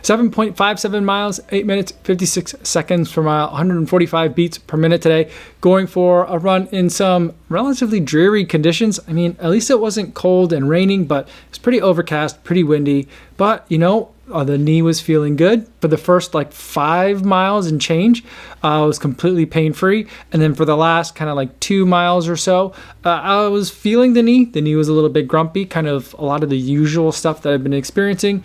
7.57 miles, 8 minutes, 56 seconds per mile, 145 beats per minute today, going for a run in some relatively dreary conditions. I mean, at least it wasn't cold and raining, but it's pretty overcast, pretty windy. But, you know, the knee was feeling good. For the first like 5 miles and change, I was completely pain-free. And then for the last kind of like 2 miles or so, I was feeling the knee. The knee was a little bit grumpy, kind of a lot of the usual stuff that I've been experiencing.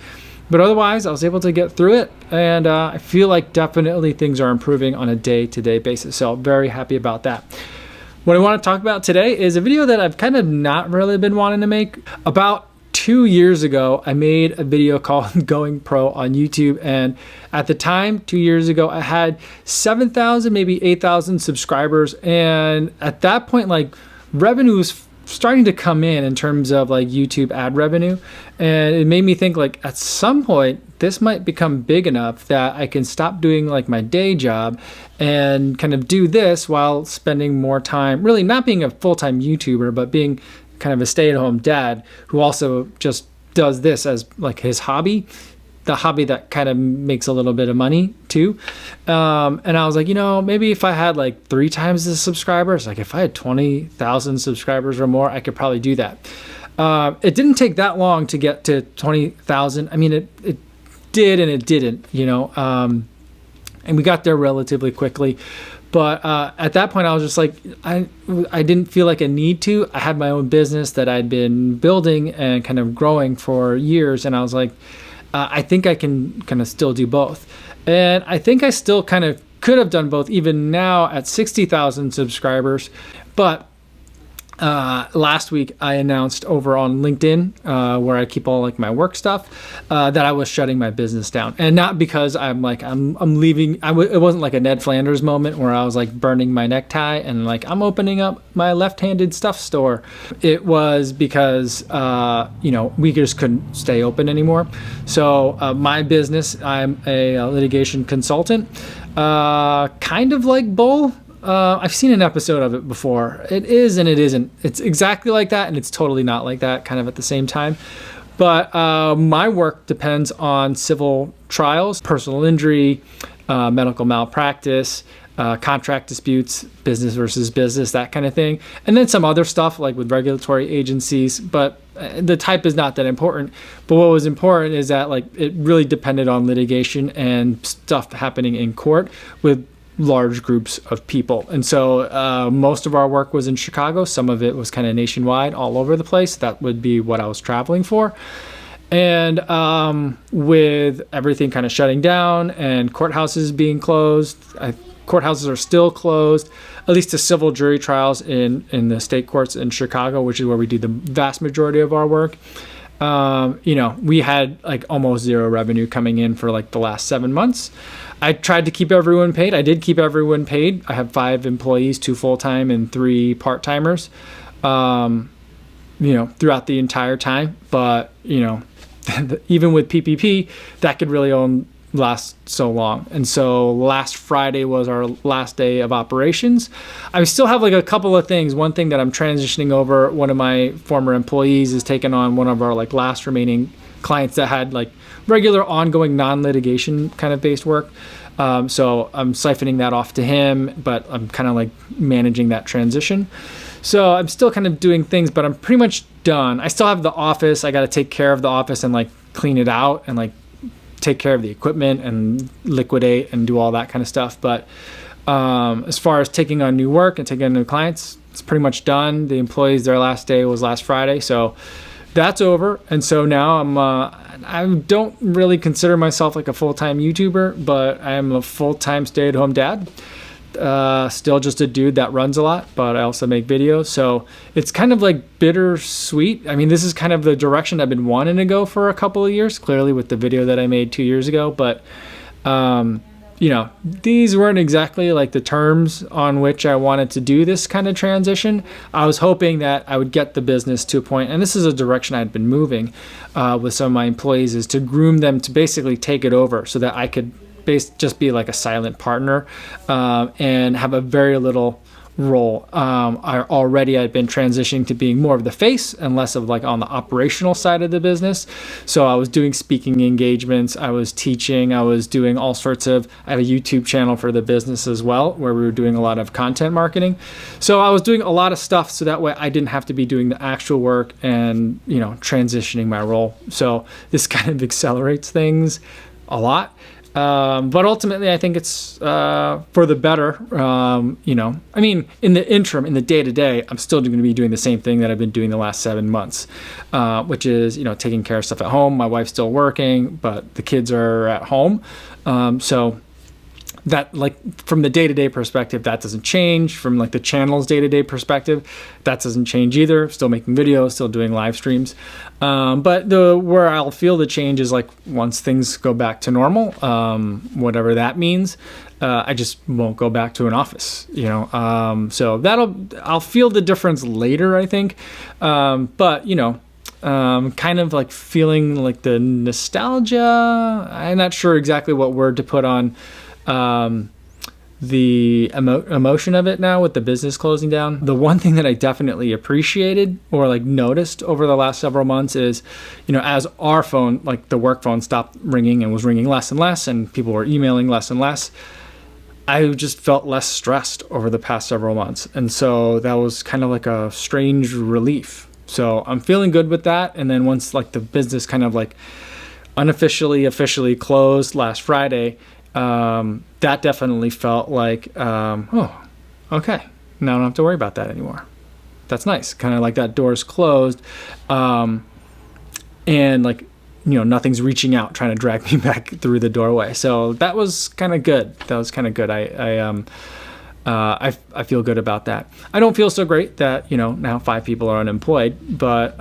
But otherwise, I was able to get through it. And I feel like definitely things are improving on a day-to-day basis. So very happy about that. What I want to talk about today is a video that I've kind of not really been wanting to make. About 2 years ago, I made a video called Going Pro on YouTube. And at the time, 2 years ago, I had 7,000, maybe 8,000 subscribers. And at that point, like, revenue was starting to come in terms of like YouTube ad revenue. And it made me think like at some point, this might become big enough that I can stop doing like my day job and kind of do this while spending more time, really not being a full-time YouTuber, but being kind of a stay-at-home dad who also just does this as like his hobby, the hobby that kind of makes a little bit of money too. And I was like, you know, maybe if I had like 3 times the subscribers, like if I had 20,000 subscribers or more, I could probably do that. It didn't take that long to get to 20,000. I mean, it did and it didn't, you know, and we got there relatively quickly. But at that point, I was just like, I didn't feel like a need to. I had my own business that I'd been building and kind of growing for years. And I was like, I think I can kind of still do both. And I think I still kind of could have done both even now at 60,000 subscribers. But last week I announced over on LinkedIn, where I keep all like my work stuff, that I was shutting my business down. And not because I'm leaving. It wasn't like a Ned Flanders moment where I was like burning my necktie and like I'm opening up my left-handed stuff store. It was because you know, we just couldn't stay open anymore. So my business, I'm a litigation consultant, kind of like Bull. I've seen an episode of it before. It is and it isn't. It's exactly like that and it's totally not like that kind of at the same time. But my work depends on civil trials, personal injury, medical malpractice, contract disputes, business versus business, that kind of thing. And then some other stuff like with regulatory agencies, but the type is not that important. But what was important is that like it really depended on litigation and stuff happening in court with large groups of people. And so most of our work was in Chicago. Some of it was kind of nationwide, all over the place. That would be what I was traveling for. And with everything kind of shutting down and courthouses being closed, courthouses are still closed, at least the civil jury trials in the state courts in Chicago, which is where we do the vast majority of our work. You know, we had like almost zero revenue coming in for like the last 7 months. I tried to keep everyone paid. I did keep everyone paid. I have 5 employees, 2 full-time and 3 part-timers, you know, throughout the entire time. But, you know, even with PPP, that could really only last so long. And so last Friday was our last day of operations. I still have like a couple of things. One thing that I'm transitioning over, one of my former employees is taking on one of our like last remaining clients that had like regular ongoing non-litigation kind of based work. So I'm siphoning that off to him, but I'm kind of like managing that transition. So I'm still kind of doing things, but I'm pretty much done. I still have the office. I got to take care of the office and like clean it out and like take care of the equipment and liquidate and do all that kind of stuff. But as far as taking on new work and taking on new clients, it's pretty much done. The employees, their last day was last Friday. So that's over. And so now I don't really consider myself like a full-time YouTuber, but I am a full-time stay-at-home dad. Still just a dude that runs a lot, but I also make videos. So it's kind of like bittersweet. I mean, this is kind of the direction I've been wanting to go for a couple of years, clearly with the video that I made 2 years ago. But, you know, these weren't exactly like the terms on which I wanted to do this kind of transition. I was hoping that I would get the business to a point, and this is a direction I'd been moving with some of my employees, is to groom them to basically take it over so that I could just be like a silent partner and have a very little role. I'd been transitioning to being more of the face and less of like on the operational side of the business. So I was doing speaking engagements, I was teaching, I was doing all sorts of, I have a YouTube channel for the business as well, where we were doing a lot of content marketing. So I was doing a lot of stuff so that way I didn't have to be doing the actual work and, you know, transitioning my role. So this kind of accelerates things a lot. But ultimately, I think it's for the better. You know, I mean, in the interim, in the day-to-day, I'm still going to be doing the same thing that I've been doing the last 7 months, which is, you know, taking care of stuff at home. My wife's still working, but the kids are at home. So that, like, from the day-to-day perspective, that doesn't change. From like the channel's day-to-day perspective, that doesn't change either. Still making videos, still doing live streams. But where I'll feel the change is like once things go back to normal, whatever that means. I just won't go back to an office, you know. So I'll feel the difference later, I think. But you know, kind of like feeling like the nostalgia. I'm not sure exactly what word to put on the emotion of it now with the business closing down. The one thing that I definitely appreciated or like noticed over the last several months is, you know, as our phone, like the work phone, stopped ringing and was ringing less and less, and people were emailing less and less, I just felt less stressed over the past several months. And so that was kind of like a strange relief. So I'm feeling good with that. And then once like the business kind of like officially closed last Friday, that definitely felt like, oh, okay, now I don't have to worry about that anymore. That's nice. Kind of like that door's closed. And like, you know, nothing's reaching out, trying to drag me back through the doorway. So that was kind of good. I feel good about that. I don't feel so great that, you know, now 5 people are unemployed, but,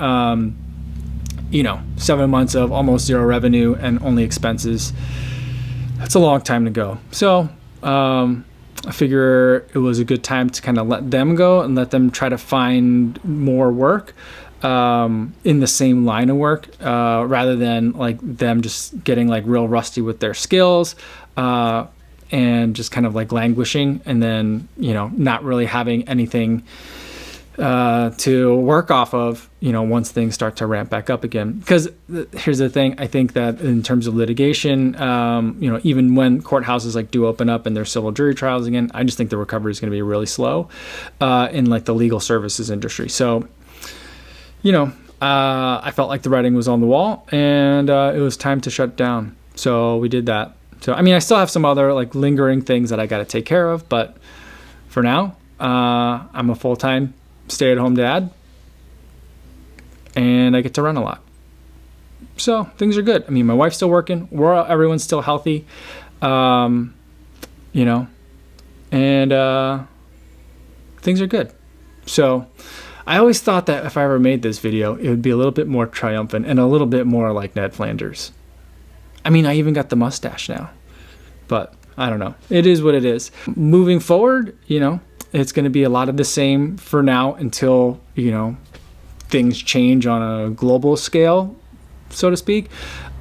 you know, 7 months of almost zero revenue and only expenses, that's a long time to go. So I figure it was a good time to kind of let them go and let them try to find more work in the same line of work, rather than like them just getting like real rusty with their skills and just kind of like languishing and then, you know, not really having anything to work off of, you know, once things start to ramp back up again. Because here's the thing, I think that in terms of litigation, you know, even when courthouses like do open up and there's civil jury trials again, I just think the recovery is going to be really slow in like the legal services industry. So, you know, I felt like the writing was on the wall and it was time to shut down. So we did that. So, I mean, I still have some other like lingering things that I got to take care of, but for now, I'm a full-time stay-at-home dad and I get to run a lot. So things are good. I mean, my wife's still working. Everyone's still healthy, you know, and things are good. So I always thought that if I ever made this video, it would be a little bit more triumphant and a little bit more like Ned Flanders. I mean, I even got the mustache now, but I don't know. It is what it is. Moving forward, you know, it's going to be a lot of the same for now until, you know, things change on a global scale, so to speak.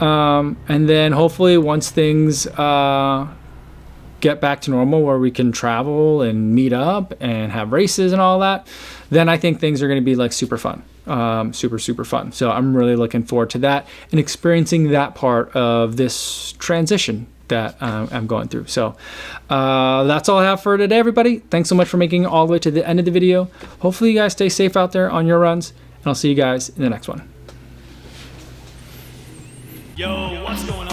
And then hopefully once things get back to normal where we can travel and meet up and have races and all that, then I think things are going to be like super fun. Super fun. So I'm really looking forward to that and experiencing that part of this transition that I'm going through. So that's all I have for today, everybody. Thanks so much for making it all the way to the end of the video. Hopefully you guys stay safe out there on your runs, and I'll see you guys in the next one. Yo, what's going on?